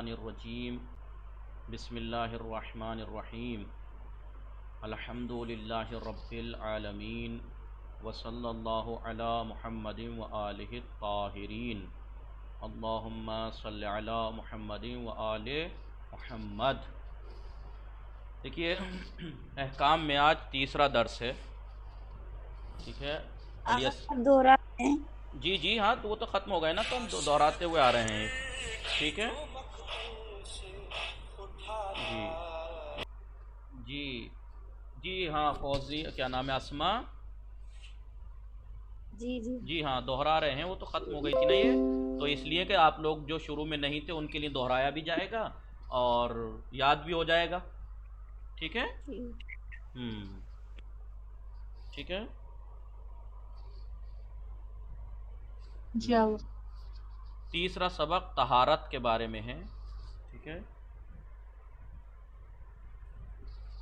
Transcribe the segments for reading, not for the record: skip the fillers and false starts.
الرجیم بسم اللہ الرحمن الرحیم الحمد للہ رب العالمین وصلی اللہ علی محمد وآلہ الطاہرین اللہم صلی علی محمد وآل محمد۔ دیکھیے احکام میں آج تیسرا درس ہے، ٹھیک ہے۔ آپ دہراتے ہیں؟ جی ہاں، تو وہ تو ختم ہو گئے نا، تو ہم دہراتے ہوئے آ رہے ہیں، ٹھیک ہے جی جی ہاں فوزی کیا نام ہے، اسما جی ہاں دہرا رہے ہیں، وہ تو ختم ہو گئی تھی نا یہ، تو اس لیے کہ آپ لوگ جو شروع میں نہیں تھے ان کے لیے دہرایا بھی جائے گا اور یاد بھی ہو جائے گا، ٹھیک ہے۔ ٹھیک ہے جی ہاں تیسرا سبق طہارت کے بارے میں ہے، ٹھیک ہے۔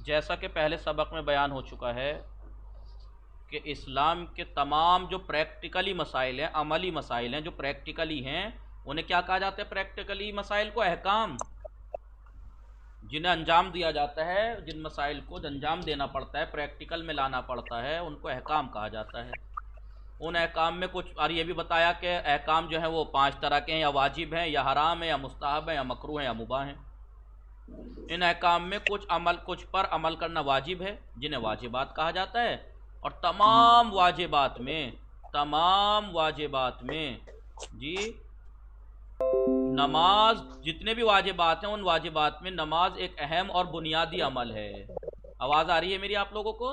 جیسا کہ پہلے سبق میں بیان ہو چکا ہے کہ اسلام کے تمام جو پریکٹیکلی مسائل ہیں، عملی مسائل ہیں جو پریکٹیکلی ہیں، انہیں کیا کہا جاتا ہے؟ پریکٹیکلی مسائل کو احکام، جنہیں انجام دیا جاتا ہے، جن مسائل کو انجام دینا پڑتا ہے، پریکٹیکل میں لانا پڑتا ہے، ان کو احکام کہا جاتا ہے۔ ان احکام میں کچھ، اور یہ بھی بتایا کہ احکام جو ہیں وہ 5 طرح کے ہیں، یا واجب ہیں یا حرام ہیں یا مستحب ہیں یا مکروہ ہیں یا مباح ہیں۔ ان احکام میں کچھ پر عمل کرنا واجب ہے، جنہیں واجبات کہا جاتا ہے، اور تمام واجبات میں جی نماز، جتنے بھی واجبات ہیں ان واجبات میں نماز ایک اہم اور بنیادی عمل ہے۔ آواز آ رہی ہے میری آپ لوگوں کو؟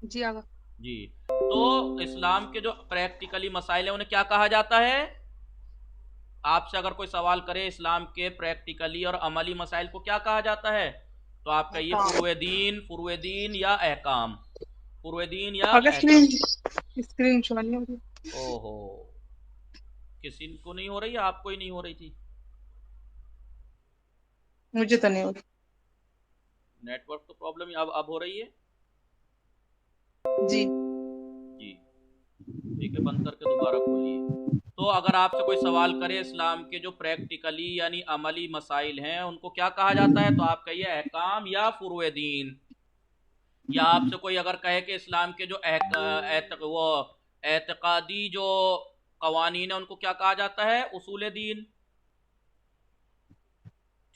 جی ہاں جی، تو اسلام کے جو پریکٹیکلی مسائل ہیں انہیں کیا کہا جاتا ہے؟ آپ سے اگر کوئی سوال کرے اسلام کے پریکٹیکلی اور عملی مسائل کو کیا کہا جاتا ہے، تو آپ کہیے فروع دین یا احکام، فروع دین یا اگر احکام۔ اسکرین شو نہیں ہو رہی، اوہو، کسی کو نہیں ہو رہی ہے؟ آپ کو ہی نہیں ہو رہی تھی؟ مجھے تو نہیں ہو رہی۔ نیٹ ورک تو پرابلم اب ہو رہی ہے؟ جی جی ٹھیک ہے، بند کر کے دوبارہ کھولیے۔ تو اگر آپ سے کوئی سوال کرے اسلام کے جو پریکٹیکلی یعنی عملی مسائل ہیں ان کو کیا کہا جاتا ہے، تو آپ کہیے احکام یا فروع دین۔ یا آپ سے کوئی اگر کہے کہ اسلام کے جو وہ اعتقادی جو قوانین ہیں ان کو کیا کہا جاتا ہے؟ اصول دین،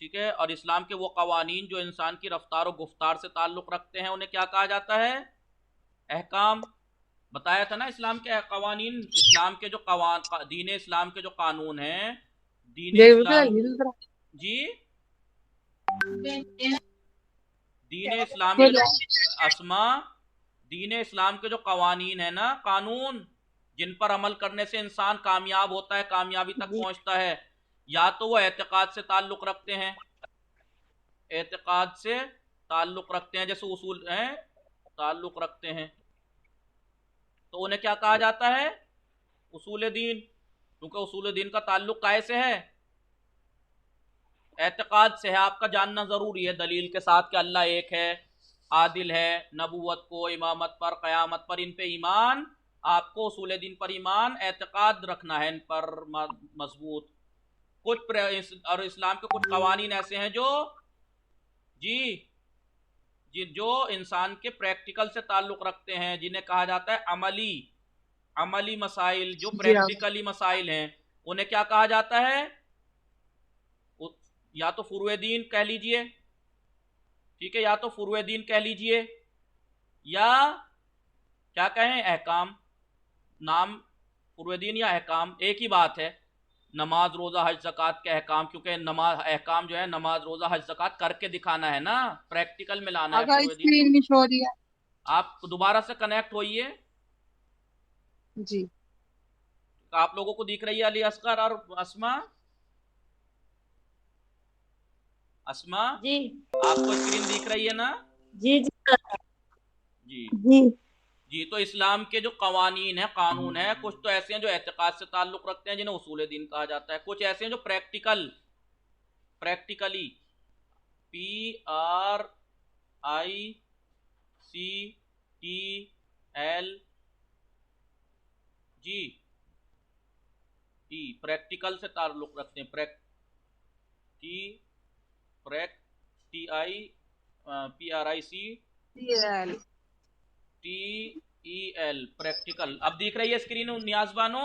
ٹھیک ہے۔ اور اسلام کے وہ قوانین جو انسان کی رفتار و گفتار سے تعلق رکھتے ہیں انہیں کیا کہا جاتا ہے؟ احکام۔ بتایا تھا نا اسلام کے قوانین، اسلام کے جو دین اسلام کے جو قانون ہیں، دین اسلام جی دین اسلام کے جو اسما دین اسلام کے جو قوانین ہیں نا، قانون جن پر عمل کرنے سے انسان کامیاب ہوتا ہے، کامیابی تک پہنچتا ہے، یا تو وہ اعتقاد سے تعلق رکھتے ہیں، جیسے اصول ہیں تعلق رکھتے ہیں، تو انہیں کیا کہا جاتا ہے؟ اصول دین، کیونکہ اصول دین کا تعلق کائے سے ہے؟ اعتقاد سے ہے۔ آپ کا جاننا ضروری ہے دلیل کے ساتھ کہ اللہ ایک ہے، عادل ہے، نبوت کو، امامت پر، قیامت پر، ان پہ ایمان، آپ کو اصول دین پر ایمان، اعتقاد رکھنا ہے ان پر مضبوط۔ اور اسلام کے کچھ قوانین ایسے ہیں جو انسان کے پریکٹیکل سے تعلق رکھتے ہیں، جنہیں کہا جاتا ہے عملی مسائل، جو جی ہاں پریکٹیکلی مسائل ہیں انہیں کیا کہا جاتا ہے؟ یا تو فروع دین کہہ لیجئے، ٹھیک ہے، یا تو فروع دین کہہ لیجئے، یا کیا کہیں؟ احکام۔ نام فروع دین یا احکام ایک ہی بات ہے۔ نماز، روزہ، حج، زکوٰۃ کے احکام، کیونکہ احکام جو ہے نماز، روزہ، حج، زکوٰۃ کر کے دکھانا ہے نا، پریکٹیکل میں لانا ہے اگر فروع دین کو۔ اسکرین نہیں شو رہی ہے آپ دوبارہ سے کنیکٹ ہوئیے۔ جی آپ لوگوں کو دکھ رہی ہے علی اصغر اور اسما؟ جی آپ کو اسکرین دکھ رہی ہے نا؟ جی جی جی جی، تو اسلام کے جو قوانین ہیں، قانون ہیں، کچھ تو ایسے ہیں جو اعتقاد سے تعلق رکھتے ہیں، جنہیں اصول دین کہا جاتا ہے، کچھ ایسے ہیں جو پریکٹیکلی PRICTL پریکٹیکل سے تعلق رکھتے ہیں، T PRIC PL TEL practical. अब दिख रही है स्क्रीन नियाज बानो?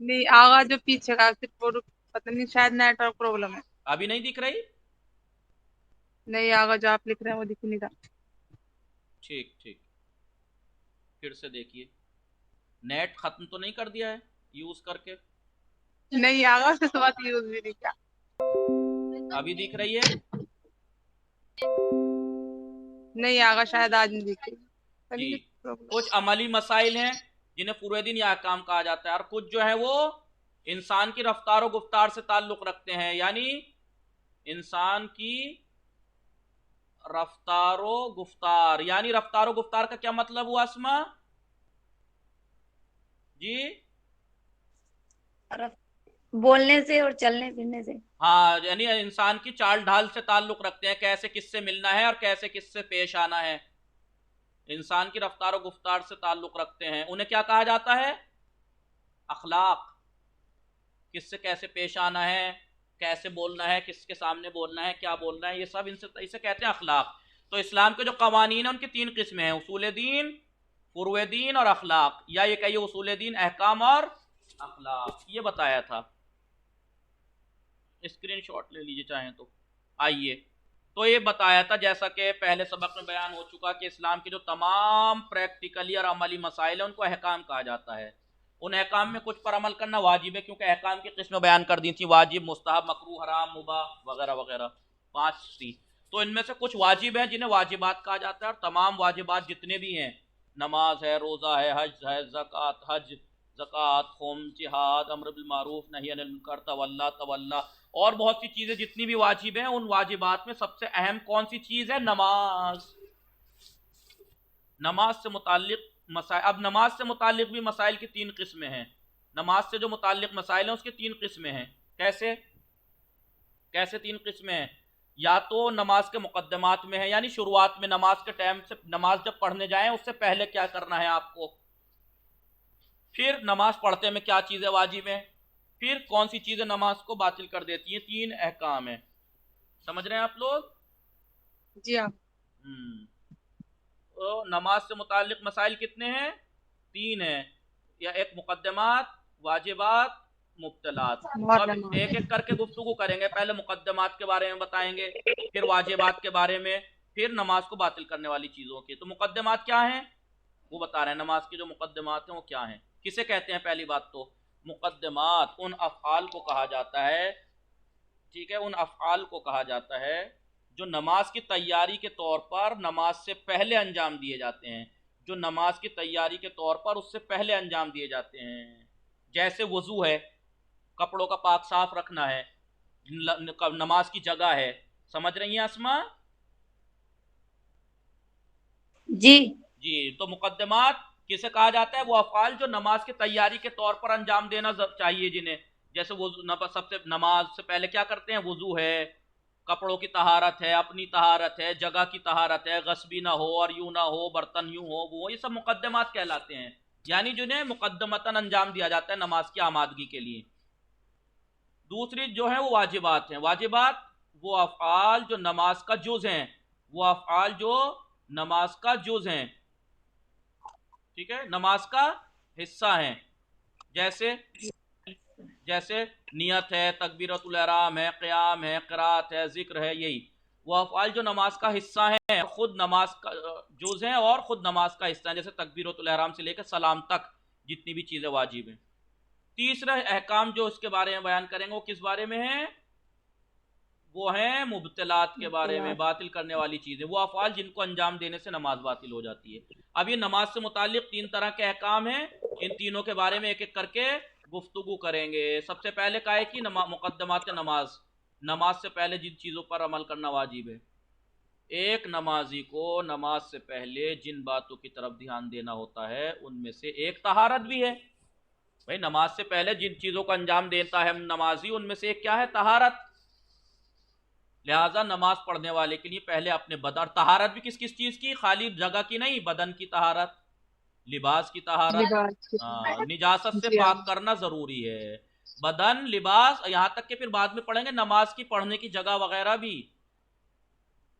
नहीं, आगा जो पीछे का सिर्फ वो पता नहीं, शायद नेटवर्क प्रॉब्लम है। अभी नहीं दिख रही? नहीं, आगा जो आप लिख रहे हैं वो दिख नहीं रहा। ठीक ठीक, फिर से देखिए। नेट खत्म तो नहीं कर दिया है यूज करके? नहीं, आगा से बात यूज भी नहीं किया। अभी दिख रही है? नहीं, आगा शायद आज नहीं दिख रही। जी, प्रॉब्लम। कुछ अमली मसाइल हैं जिन्हें पूरे दिन यह काम कहा जाता है, और कुछ जो है वो इंसान की रफ्तार और गुफ्तार से ताल्लुक रखते हैं। यानी इंसान की रफ्तारो गुफ्तार, यानी रफ्तारो गुफ्तार का क्या मतलब हुआ अस्मा जी? बोलने से और चलने फिरने से। हाँ, यानी इंसान की चाल ढाल से ताल्लुक रखते हैं, कैसे किससे मिलना है और कैसे किससे पेश आना है। इंसान की रफ्तार और गुफ्तार से ताल्लुक रखते हैं, उन्हें क्या कहा जाता है? अखलाक। किससे कैसे पेश आना है, कैसे बोलना है, किसके सामने बोलना है, क्या बोलना है, ये सब इसे कहते हैं अखलाक। तो इस्लाम के जो कवानीन है उनकी 3 किस्में हैं, उसूल दीन, फुरुए दीन और अखलाक, या ये कहिए उसूल दीन, अहकाम और अखलाक। ये बताया था, स्क्रीनशॉट ले लीजिए चाहें तो। आइए, तो ये बताया था जैसा कि पहले सबक में बयान हो चुका कि इस्लाम के जो तमाम प्रैक्टिकली और अमली मसाइल हैं उनको अहकाम कहा जाता है। उन अहकाम में कुछ पर अमल करना वाजिब है, क्योंकि अहकाम की किस्में बयान कर दी थी, वाजिब, मुस्तहब, मकरूह, हराम, मुबाह वगैरह वगैरह, 5 थी। तो इनमें से कुछ वाजिब हैं जिन्हें वाजिबात कहा जाता है, और तमाम वाजिबात जितने भी हैं, नमाज है, रोज़ा है, हज है, ज़कात, खुम, जिहाद, अम्र बिल मारूफ, नही अनिल मुनकर, तवल्ला, और बहुत सी चीज़ें जितनी भी वाजिब हैं, उन वाजिबात में सबसे अहम कौन सी चीज़ है? नमाज। नमाज से मुताल्लिक मसाइल, अब नमाज से मुताल्लिक भी मसाइल की 3 किस्में हैं। नमाज से जो मुताल्लिक मसाइल हैं उसकी 3 किस्में हैं। कैसे कैसे 3 किस्में हैं? या तो नमाज के मुकद्दमात में है, यानी शुरुआत में नमाज के टाइम से, नमाज जब पढ़ने जाएं उससे पहले क्या करना है आपको, फिर नमाज पढ़ते में क्या चीज़ें वाजिब हैं, फिर कौन सी चीज़ें नमाज को बातिल कर देती हैं। 3 अहकाम हैं, समझ रहे हैं आप लोग? जी हाँ। तो नमाज से मुताल्लिक मसाइल कितने हैं? 3 हैं, या एक मुकद्दमात, वाजिबात, मुब्तलात। तो अब एक एक करके गुफ्तगू करेंगे। पहले मुकद्दमात के बारे में बताएंगे, फिर वाजिबात के बारे में, फिर नमाज को बातिल करने वाली चीज़ों की। तो मुकद्दमात क्या हैं वो बता रहे हैं। नमाज के जो मुकद्दमात हैं वो क्या हैं, किसे कहते हैं? पहली बात तो मुकद्दमात उन अफ़आल को कहा जाता है, ठीक है, उन अफ़आल को कहा जाता है जो नमाज की तैयारी के तौर पर नमाज से पहले अंजाम दिए जाते हैं, जो नमाज की तैयारी के तौर पर उससे पहले अंजाम दिए जाते हैं। जैसे वज़ू है, कपड़ों का पाक साफ रखना है, नमाज की जगह है। समझ रही हैं अस्मा जी जी? तो मुकद्दमात किसे कहा जाता है? वो अफ़आल जो नमाज की तैयारी के तौर पर अंजाम देना चाहिए जिन्हें, जैसे वज़ू, सबसे नमाज से पहले क्या करते हैं? वज़ू है, कपड़ों की तहारत है, अपनी तहारत है, जगह की तहारत है, गस्बी ना हो और यूं ना हो, बर्तन यूं हो, वो ये सब मुकद्दमात कहलाते हैं, यानी जिन्हें मुकद्दमतन अंजाम दिया जाता है नमाज की आमादगी के लिए। दूसरी जो है वो वाजिबात हैं। वाजिबात वो अफ़आल जो नमाज का जुज़ हैं, वो अफ़आल जो नमाज का जुज़ हैं, ठीक है, नमाज का हिस्सा हैं। जैसे जैसे नियत है, तकबीरतुल इहराम है, क़याम है, क़िराअत है, ज़िक्र है, यही वो अफ़आल जो नमाज का हिस्सा हैं, खुद नमाज का जुज़ हैं और खुद नमाज का हिस्सा हैं, जैसे तकबीरतुल इहराम से लेकर सलाम तक जितनी भी चीज़ें वाजिब हैं। तीसरा अहकाम जो उसके बारे में बयान करेंगे वो किस बारे में है? वो हैं मुब्तलात के बारे में, बातिल करने वाली चीज़ें, वो अफ़आल जिनको अंजाम देने से नमाज बातिल हो जाती है। अब ये नमाज से मुताल्लिक 3 तरह के अहकाम हैं, इन तीनों के बारे में एक एक करके गुफ्तगू करेंगे। सबसे पहले कहा है कि मुकद्दमात नमाज, नमाज से पहले जिन चीज़ों पर अमल करना वाजिब है। एक नमाजी को नमाज से पहले जिन बातों की तरफ ध्यान देना होता है उनमें से एक तहारत भी है। भाई, नमाज से पहले जिन चीज़ों का अंजाम देता है नमाजी, उनमें से एक क्या है? तहारत। लिहाजा नमाज पढ़ने वाले के लिए पहले अपने बदन, तहारत भी किस किस चीज़ की? खाली जगह की नहीं, बदन की तहारत, लिबास की तहारत, निजासत से पाक करना ज़रूरी है। بدن، لباس، یہاں تک کہ پھر بعد میں پڑھیں گے نماز کی پڑھنے کی جگہ وغیرہ بھی.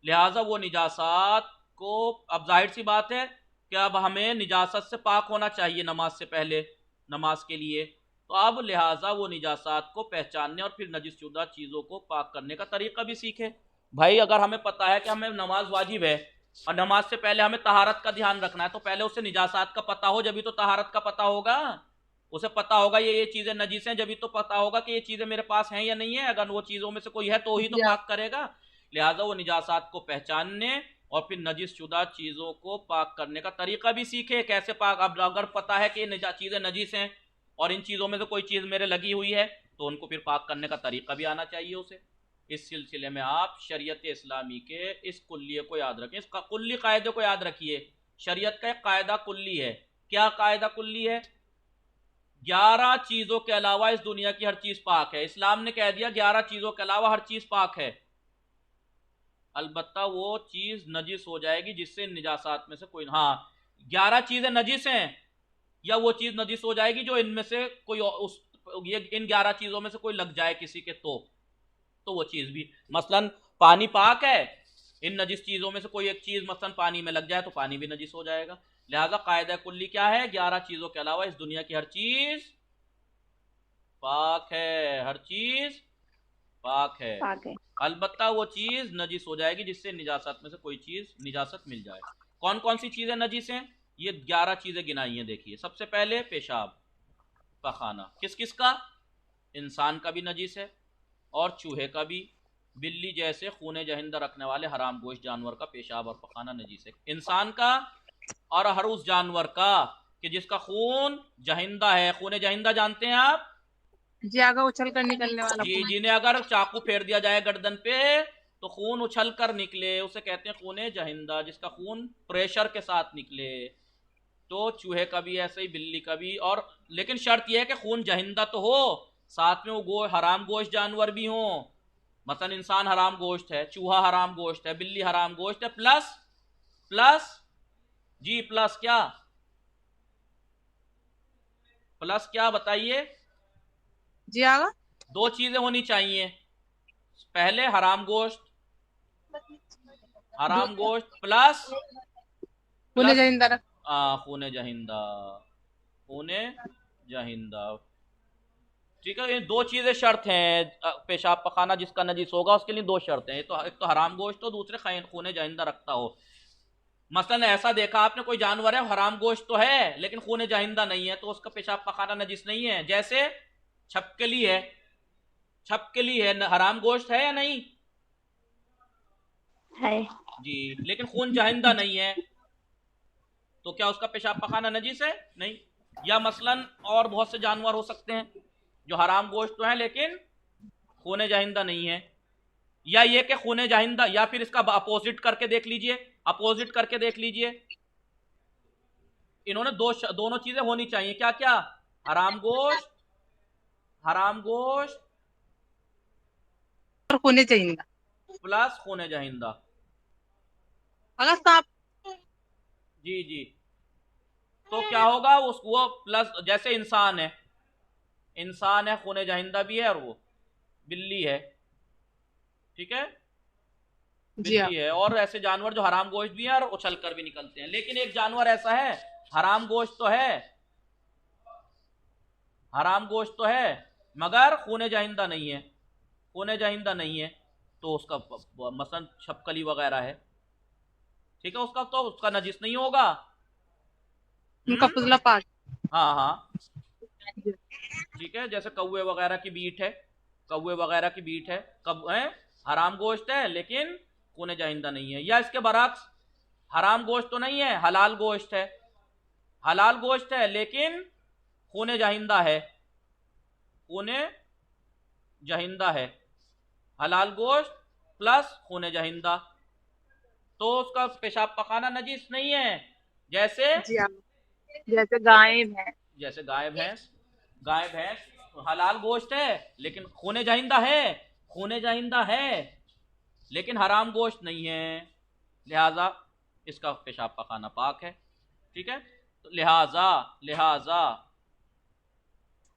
لہٰذا وہ نجاسات کو، اب ظاہر سی بات ہے کہ اب ہمیں نجاست سے پاک ہونا چاہیے نماز سے پہلے، نماز کے لیے. تو اب لہٰذا وہ نجاسات کو پہچاننے اور پھر نجس شدہ چیزوں کو پاک کرنے کا طریقہ بھی سیکھے. بھائی اگر ہمیں پتہ ہے کہ ہمیں نماز واجب ہے اور نماز سے پہلے ہمیں طہارت کا دھیان رکھنا ہے، تو پہلے اسے نجاسات کا پتہ ہو جبھی تو طہارت کا پتہ ہوگا. اسے پتہ ہوگا یہ چیزیں نجیس ہیں جبھی تو پتہ ہوگا کہ یہ چیزیں میرے پاس ہیں یا نہیں ہیں. اگر وہ چیزوں میں سے کوئی ہے تو ہی تو جی پاک کرے گا. لہٰذا وہ نجاسات کو پہچاننے اور پھر نجس شدہ چیزوں کو پاک کرنے کا طریقہ بھی سیکھے. کیسے پاک، اب اگر پتہ ہے کہ یہ چیزیں نجیس ہیں اور ان چیزوں میں سے کوئی چیز میرے لگی ہوئی ہے تو ان کو پھر پاک کرنے کا طریقہ بھی آنا چاہیے اسے. اس سلسلے میں آپ شریعت اسلامی کے اس کلیے کو یاد رکھیں، اس کلی قاعدے کو یاد رکھیے. شریعت کا ایک قاعدہ کلی ہے. کیا قاعدہ کلی ہے؟ 11 چیزوں کے علاوہ اس دنیا کی ہر چیز پاک ہے. اسلام نے کہہ دیا 11 چیزوں کے علاوہ ہر چیز پاک ہے، البتہ وہ چیز نجس ہو جائے گی جس سے نجاسات میں سے کوئی، ہاں 11 چیزیں نجس ہیں یا وہ چیز نجس ہو جائے گی جو ان میں سے کوئی ان 11 چیزوں میں سے کوئی لگ جائے کسی کے تو وہ چیز بھی، مثلا پانی پاک ہے، ان نجس چیزوں میں سے کوئی ایک چیز مثلا پانی میں لگ جائے تو پانی بھی نجس ہو جائے گا. لہذا قاعدہ کلی کیا ہے؟ 11 چیزوں کے علاوہ اس دنیا کی ہر چیز پاک ہے، ہر چیز پاک ہے، پاک ہے. البتہ وہ چیز نجس ہو جائے گی جس سے نجاست میں سے کوئی چیز نجاست مل جائے. کون کون سی چیزیں نجس ہیں؟ یہ 11 چیزیں گنائی ہیں. دیکھیے سب سے پہلے پیشاب، پخانہ. کس کس کا؟ انسان کا بھی نجس ہے اور چوہے کا بھی. بلی جیسے خون جہندہ رکھنے والے حرام گوشت جانور کا پیشاب اور پخانہ نجس ہے. انسان کا اور ہر اس جانور کا کہ جس کا خون جہندہ ہے. خون جہندہ جانتے ہیں آپ؟ جی آگے اچھل کر نکلنے والا جی، خون. جنہیں اگر چاقو پھیر دیا جائے گردن پہ تو خون اچھل کر نکلے، اسے کہتے ہیں خون جہندہ، جس کا خون پریشر کے ساتھ نکلے. تو چوہے کا بھی ایسے ہی، بلی کا بھی. اور لیکن شرط یہ ہے کہ خون جہندہ تو ہو، ساتھ میں وہ حرام گوشت جانور بھی ہوں. مثلا انسان حرام گوشت ہے، چوہا حرام گوشت ہے، بلی حرام گوشت ہے، پلس جی پلس کیا بتائیے؟ جی آگا 2 چیزیں ہونی چاہیے. پہلے حرام گوشت پلس خون جہندہ رکھ. خون جہندہ. ٹھیک ہے، یہ 2 چیزیں شرط ہیں. پیشاب پخانہ جس کا نجس ہوگا اس کے لیے 2 شرطیں ہیں، ایک تو حرام گوشت ہو، دوسرے خون جہندہ رکھتا ہو. مثلا ایسا دیکھا آپ نے کوئی جانور ہے حرام گوشت تو ہے لیکن خون جہندہ نہیں ہے تو اس کا پیشاب پخانہ نجس نہیں ہے. جیسے چھپکلی ہے، حرام گوشت ہے یا نہیں؟ ہے. جی، لیکن خون جہندہ نہیں ہے تو کیا اس کا پیشاب پخانہ نجس ہے؟ نہیں. یا مثلا اور بہت سے جانور ہو سکتے ہیں جو حرام گوشت تو ہیں لیکن خون جہندہ نہیں ہے. یا یہ کہ خون جہندہ، یا پھر اس کا اپوزٹ کر کے دیکھ لیجئے. انہوں نے دونوں چیزیں ہونی چاہیے. کیا کیا؟ حرام گوشت اور خون جہندہ پلس خون جہندہ. اگر سانپ. جی تو کیا ہوگا؟ وہ پلس، جیسے انسان ہے خون جہندہ بھی ہے اور وہ بلی ہے، ٹھیک ہے، جی بلی ہے. اور ایسے جانور جو حرام گوشت بھی ہیں اور اچھل کر بھی نکلتے ہیں. لیکن ایک جانور ایسا ہے حرام گوشت تو ہے مگر خون جہندہ نہیں ہے تو اس کا مثلا چھپکلی وغیرہ ہے، ٹھیک ہے، اس کا نجس نہیں ہوگا. ان کا فضلہ پاک. ہاں ٹھیک ہے. جیسے کوے وغیرہ کی بیٹ ہے، حرام گوشت ہے لیکن خون جہندہ نہیں ہے. یا اس کے برعکس حرام گوشت تو نہیں ہے، حلال گوشت ہے لیکن خون جہندہ ہے، حلال گوشت پلس خون جہندہ، تو اس کا پیشاب پخانہ نجس نہیں ہے. جیسے گائے بھینس حلال گوشت ہے لیکن خون جہندہ ہے لیکن حرام گوشت نہیں ہے، لہذا اس کا پیشاب پخانہ پاک ہے. ٹھیک ہے، تو لہذا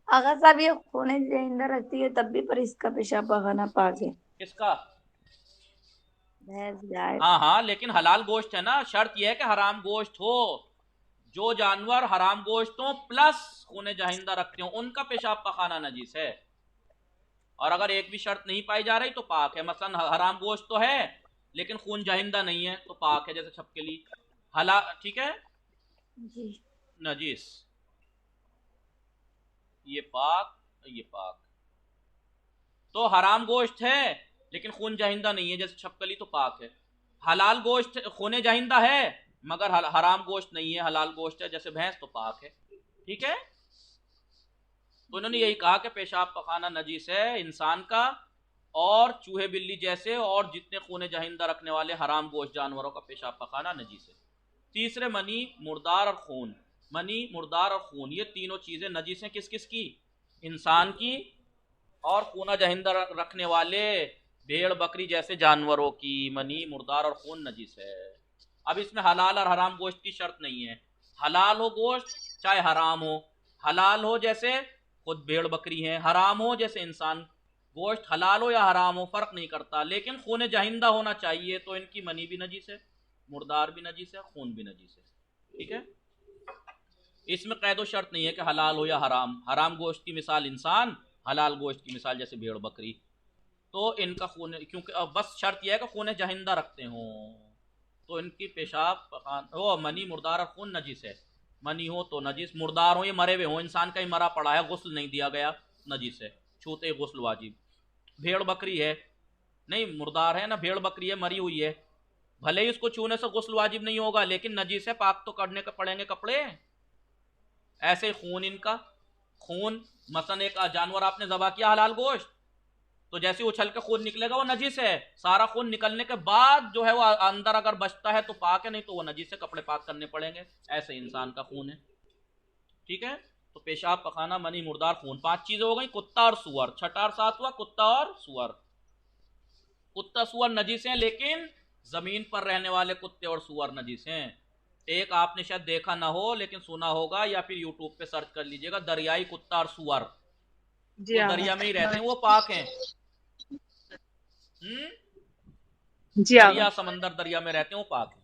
आगा साहब ये खून जिंदा रखती है तब भी पर इसका पेशाब पखाना पाक है। किसका? भैंस गाय। हाँ हाँ, लेकिन हलाल गोश्त है ना, शर्त यह है कि हराम गोश्त हो। जो जानवर हराम गोश्त हो प्लस खून जाहिंदा रखते हो उनका पेशाब पखाना नजीस है। और अगर एक भी शर्त नहीं पाई जा रही तो पाक है। मसलन हराम गोश्त तो है लेकिन खून जाहिंदा नहीं है तो पाक है, जैसे छपकली हला, ठीक है, जी। नजीस। ये पाक, ये पाक। तो हराम गोश्त है लेकिन खून जाहिंदा नहीं है, जैसे छपकली, तो पाक है। हलाल गोश्त खून जाहिंदा है मगर हराम गोश्त नहीं है, हलाल गोश्त है, जैसे भैंस, तो पाक है। ठीक है, तो उन्होंने यही कहा कि पेशाब पखाना नजीस है इंसान का और चूहे बिल्ली जैसे और जितने खून जाहिंदा रखने वाले हराम गोश्त जानवरों का पेशाब पखाना नजीस है। तीसरे, मनी, मुर्दार और खून। मनी, मुर्दार और खून, ये तीनों चीजें नजीस हैं। किस किस की? इंसान की और खून जाहिंदा रखने वाले भेड़ बकरी जैसे जानवरों की। मनी, मुर्दार और खून नजीस है। अब इसमें हलाल और हराम गोश्त की शर्त नहीं है। हलाल हो गोश्त चाहे हराम हो, हलाल हो जैसे खुद भेड़ बकरी है, हराम हो जैसे इंसान। गोश्त हलाल हो या हराम हो फर्क नहीं करता, लेकिन खून जाहिंदा होना चाहिए। तो इनकी मनी भी नजीस है, मुर्दार भी नजीस है, खून भी नजीस है। ठीक है, इसमें कैदो शर्त नहीं है कि हलाल हो या हराम। हराम गोश्त की मिसाल इंसान, हलाल गोश्त की मिसाल जैसे भेड़ बकरी। तो इनका खून, क्योंकि अब बस शर्त यह है कि खून जाहिंदा रखते हो, तो इनकी पेशाब ओ मनी, मुर्दार और खून नजीस है। मनी हो तो नजीस, मुर्दार हो ये मरे हुए हो, इंसान का ही मरा पड़ा है, गुस्ल नहीं दिया गया, नजीस है, छूते गुस्ल वाजिब। भेड़ बकरी है, नहीं मुर्दार है ना, भेड़ बकरी है, मरी हुई है, भले ही उसको छूने से गुस्ल वाजिब नहीं होगा लेकिन नजीस है, पाक तो करने के पड़ेंगे कपड़े। ऐसे खून, इनका खून, मसलन एक जानवर आपने ज़बह किया हलाल गोश्त, तो जैसे उछल के खून निकलेगा वो नजीस है। सारा खून निकलने के बाद जो है वो अंदर अगर बचता है तो पाक है, नहीं तो वो नजीस है, कपड़े पाक करने पड़ेंगे। ऐसे इंसान का खून है। ठीक है, तो पेशाब पखाना, मनी, मुर्दार, खून, 5 चीजें हो गई। कुत्ता और सुअर, छठा और सातवां, कुत्ता और सुअर। कुत्ता सुअर नजीस हैं, लेकिन जमीन पर रहने वाले कुत्ते और सुअर नजीस हैं। एक आपने शायद देखा ना हो लेकिन सुना होगा, या फिर यूट्यूब पे सर्च कर लीजिएगा, दरियाई कुत्ता और सुअर। जी वो आगा। दरिया में ही रहते हैं, वो पाक हैं। जी आगा। दरिया, समंदर, दरिया में रहते हैं, वो पाक है।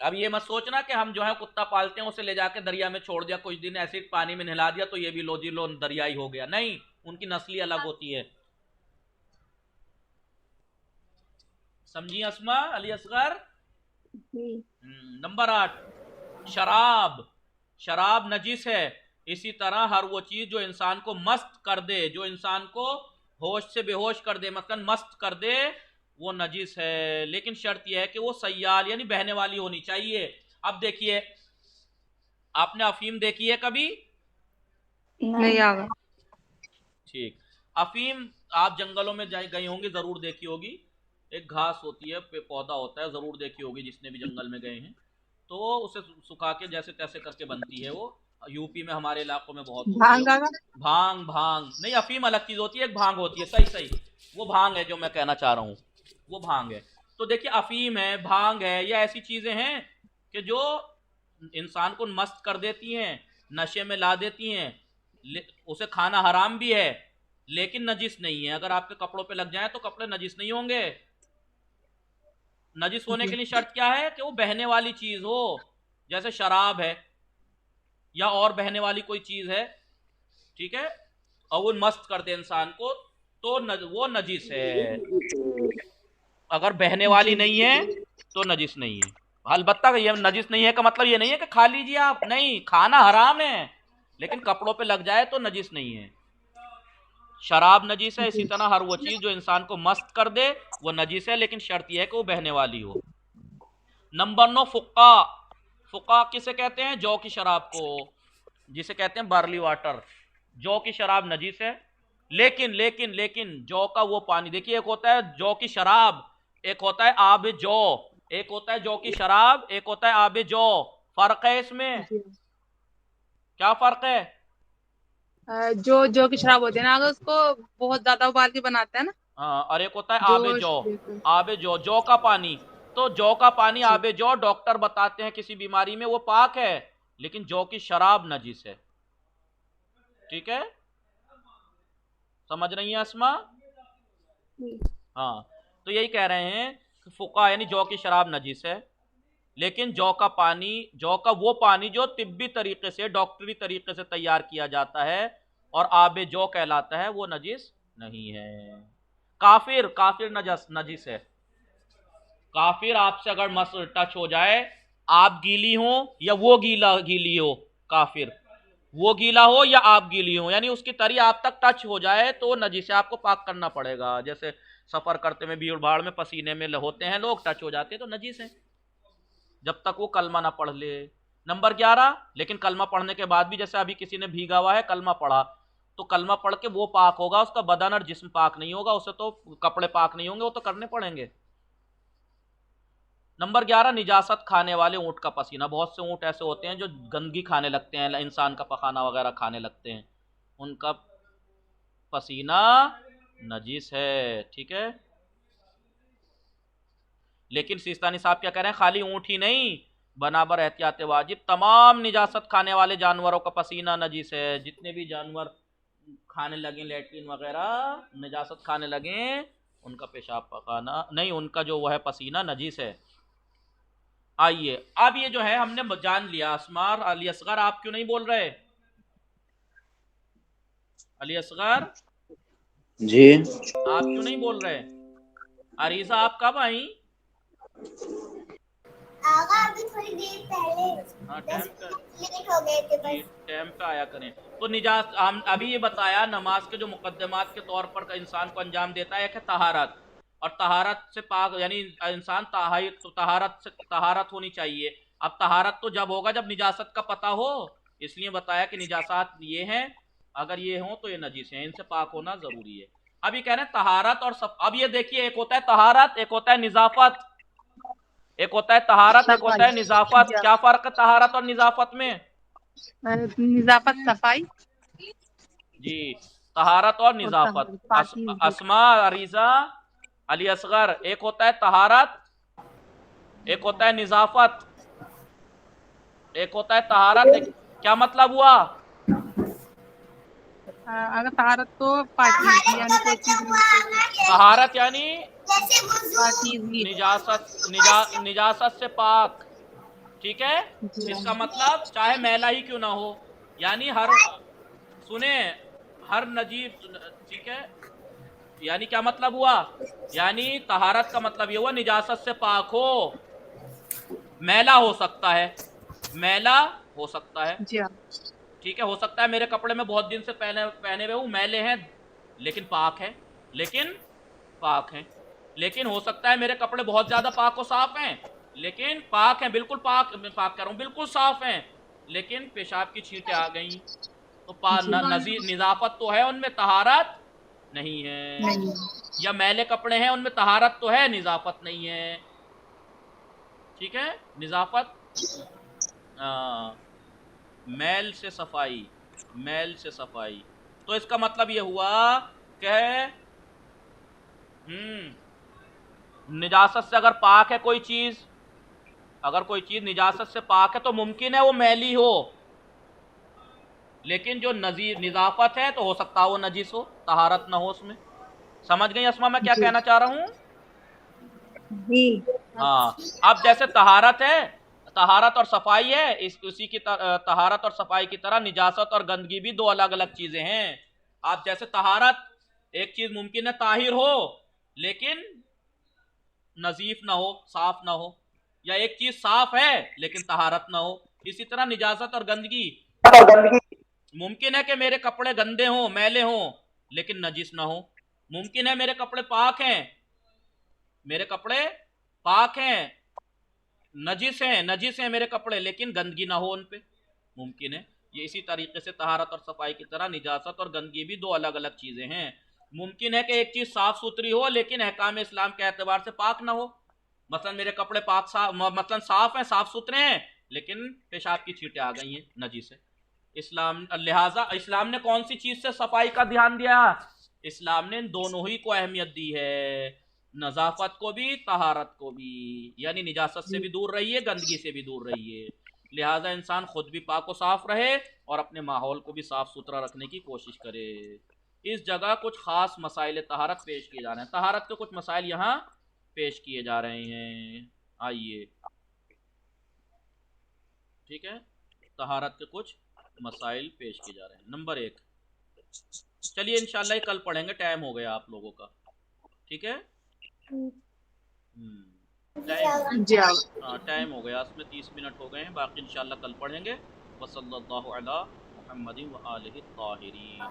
अब ये मत सोचना कि हम जो है कुत्ता पालते हैं उसे ले जाके दरिया में छोड़ दिया, कुछ दिन ऐसे पानी में नहला दिया तो ये भी लो जी लो दरियाई हो गया, नहीं, उनकी नस्ली अलग होती है। समझी अस्मा अली असगर? जी। नंबर 8, शराब। शराब नजीस है। इसी तरह हर वो चीज जो इंसान को मस्त कर दे, जो इंसान को होश से बेहोश कर दे, मतलब मस्त कर दे, वो नजीस है। लेकिन शर्त यह है कि वो सयाल यानी बहने वाली होनी चाहिए। अब देखिए, आपने अफीम देखी है कभी? नहीं आगा। ठीक, अफीम आप जंगलों में गई होंगी, जरूर देखी होगी। एक घास होती है, पौधा होता है, जरूर देखी होगी जिसने भी जंगल में गए हैं। तो उसे सुखा के जैसे तैसे करके बनती है वो। यूपी में हमारे इलाकों में बहुत होती है भांग वो। आगा। भांग, भांग नहीं, अफीम अलग चीज होती है, एक भांग होती है, सही सही, वो भांग है जो मैं कहना चाह रहा हूँ, वो भांग है। तो देखिए, अफीम है, भांग है, ये ऐसी चीजें हैं कि जो इंसान को मस्त कर देती हैं, नशे में ला देती हैं। उसे खाना हराम भी है लेकिन नजिस नहीं है। अगर आपके कपड़ों पे लग जाए तो कपड़े नजिस नहीं होंगे। नजिस होने के लिए शर्त क्या है कि वो बहने वाली चीज हो, जैसे शराब है या और बहने वाली कोई चीज है, ठीक है, और वो मस्त कर दे इंसान को, तो वो नजिस है। अगर बहने वाली जी। नहीं है तो नजिस नहीं है। अलबत्ता ये नजिस नहीं है का मतलब ये नहीं है कि खा लीजिए आप, नहीं, खाना हराम है लेकिन कपड़ों पे लग जाए तो नजिस नहीं है। शराब नजीस है, इसी तरह हर वो चीज जो इंसान को मस्त कर दे वो नजीस है, लेकिन शर्त यह है कि वो बहने वाली हो। नंबर 9, फुक्का। फुक्का किसे कहते हैं? जौ की शराब को, जिसे कहते हैं बार्ली वाटर। जौ की शराब नजीस है, लेकिन लेकिन लेकिन जौ का वो पानी, देखिए, एक होता है जौ की शराब, एक होता है आब जौ। एक होता है जौ की शराब, एक होता है आब जौ। फर्क है इसमें, जी। क्या फर्क है? जो जो की शराब होती है ना, अगर उसको बहुत ज्यादा उबाल के बनाते हैं ना, हाँ, और एक होता है आबे जोश जौ। देकर। आबे जौ, जौ का पानी। तो जौ का पानी, जी। आबे जौ, डॉक्टर बताते हैं किसी बीमारी में वो पाक है, लेकिन जौ की शराब नजीस है। ठीक है, समझ रही हैं अस्मा? हाँ, तो यही कह रहे हैं कि फुका यानी जौ की शराब नजीस है, लेकिन जौ का पानी, जौ का वो पानी जो तिब्बी तरीके से, डॉक्टरी तरीके से तैयार किया जाता है और आबे जौ कहलाता है, वो नजीस नहीं है। काफिर, काफिर नजीस है। काफिर आपसे अगर मस टच हो जाए, आप गीली हो या वो गीली हो, काफिर वो गीला हो या आप गीली हो, यानी उसकी तरी आप तक टच हो जाए तो नजीस है, आपको पाक करना पड़ेगा। जैसे सफर करते में भीड़ भाड़ में पसीने में होते हैं लोग, टच हो जाते हैं तो नजीस है, जब तक वो कलमा ना पढ़ ले। नंबर 11, लेकिन कलमा पढ़ने के बाद भी, जैसे अभी किसी ने भीगा हुआ है, कलमा पढ़ा, तो कलमा पढ़ के वो पाक होगा, उसका बदन और जिस्म पाक नहीं होगा, उसे तो कपड़े पाक नहीं होंगे, वो तो करने पड़ेंगे। नंबर 11, निजासत खाने वाले ऊँट का पसीना। बहुत से ऊँट ऐसे होते हैं जो गंदगी खाने लगते हैं, इंसान का पखाना वगैरह खाने लगते हैं, उनका पसीना नजीस है, ठीक है। लेकिन सिस्तानी साहब क्या कह रहे हैं, खाली ऊँट ही नहीं, बराबर एहतियात वाजिब, तमाम निजासत खाने वाले जानवरों का पसीना नजीस है। जितने भी जानवर खाने लगे लेट्रिन वगैरह, निजासत खाने लगे, उनका पेशाब पखाना नहीं, उनका जो वो है पसीना नजीस है। आइए, अब ये जो है हमने जान लिया। अस्मार, अली असगर आप क्यों नहीं बोल रहे? अली असगर जी आप क्यों नहीं बोल रहे? अरीजा आप कब आई? अभी थोड़ी देर पहले। हाँ, 10 मिनट लेट हो गए थे बस। टाइम पे आया करें। तो निजात, हम अभी ये बताया, नमाज के जो मुकद्दमात के तौर पर इंसान को अंजाम देता है, एक है तहारत, और तहारत से पाक यानी इंसान तहारत होनी चाहिए। अब तहारत तो जब होगा जब निजासत का पता हो, इसलिए बताया कि निजासात ये हैं, अगर ये हो तो ये नजीस हैं, इनसे पाक होना जरूरी है। अब ये कह रहे हैं तहारत और अब ये देखिए, एक होता है तहारत, एक होता है निजाफत। एक होता है तहारत, एक होता है निजाफत। क्या फर्क है तहारत और निजाफत में? निजाफत सफाई जी, तहारत और निजाफत। अस्मा, अरीजा, अली असगर, एक होता है तहारत, एक होता है निजाफत। एक होता है तहारत, क्या मतलब हुआ? अगर तहारत तो पाकीज़गी यानी कोई चीज तहारत यानी पाकीज़गी निजासत से पाक, ठीक है। इसका मतलब चाहे मैला ही क्यों ना हो, यानी सुने, हर नजीब, ठीक है। यानी क्या मतलब हुआ? यानी तहारत का मतलब ये हुआ निजासत से पाक हो। मैला हो सकता है, मैला हो सकता है, जी हाँ, ठीक है। हो सकता है मेरे कपड़े में बहुत दिन से पहने हुए हूँ, मैले हैं लेकिन पाक है, लेकिन हो सकता है मेरे कपड़े बहुत ज्यादा पाक हो, साफ हैं, लेकिन पाक हैं, बिल्कुल पाक कह रहा हूँ, बिल्कुल साफ हैं, लेकिन पेशाब की छींटें आ गई, तो निजाफत तो है, उनमें तहारत नहीं है। या मैले कपड़े हैं, उनमें तहारत तो है, निजाफत नहीं है, ठीक है। निजाफत मैल से सफाई, तो इसका मतलब ये हुआ कि निजासत से अगर पाक है कोई चीज, अगर कोई चीज निजासत से पाक है तो मुमकिन है वो मैली हो, लेकिन जो निजाफत है तो हो सकता है वो नजीस हो, तहारत ना हो उसमें। समझ गई अस्मा मैं क्या कहना चाह रहा हूं? हाँ, अब जैसे तहारत है, तहारत और सफाई है, उसी की तहारत और सफाई की तरह निजासत और गंदगी भी दो अलग अलग चीजें हैं। आप जैसे तहारत, एक चीज मुमकिन है ताहिर हो लेकिन नजीफ ना हो, साफ ना हो, या एक चीज साफ है लेकिन तहारत ना हो। इसी तरह निजासत और गंदगी, मुमकिन है कि मेरे कपड़े गंदे हों, मैले हों, लेकिन नजीस ना हो। मुमकिन है मेरे कपड़े पाक हैं, नजीस हैं मेरे कपड़े, लेकिन गंदगी ना हो उन पे, मुमकिन है। ये इसी तरीके से तहारत और सफाई की तरह निजासत और गंदगी भी दो अलग अलग चीजें हैं। मुमकिन है कि एक चीज साफ सुथरी हो लेकिन अहकाम इस्लाम के एतबार से पाक ना हो। मसलन मेरे कपड़े मतलब साफ हैं, साफ सुथरे हैं, लेकिन पेशाब की छींटें आ गई हैं, नजीस है। लिहाजा इस्लाम ने कौन सी चीज से सफाई का ध्यान दिया? इस्लाम ने दोनों ही को अहमियत दी है, नजाफत को भी, तहारत को भी, यानी निजासत से भी दूर रहिए, गंदगी से भी दूर रहिए। लिहाजा इंसान खुद भी पाक व साफ रहे और अपने माहौल को भी साफ सुथरा रखने की कोशिश करे। اس جگہ کچھ خاص مسائل طہارت پیش کیے جا رہے ہیں. طہارت کے کچھ مسائل یہاں پیش کیے جا رہے ہیں. آئیے ٹھیک ہے, طہارت کے کچھ مسائل پیش کیے جا رہے ہیں. نمبر 1, چلیے انشاءاللہ یہ کل پڑھیں گے, ٹائم ہو گیا آپ لوگوں کا. ٹھیک ہے, جی آغا. ہاں ٹائم ہو گیا, اس میں 30 منٹ ہو گئے ہیں, باقی انشاءاللہ کل پڑھیں گے. وصلی اللہ علی محمد و آلہ الطاہرین.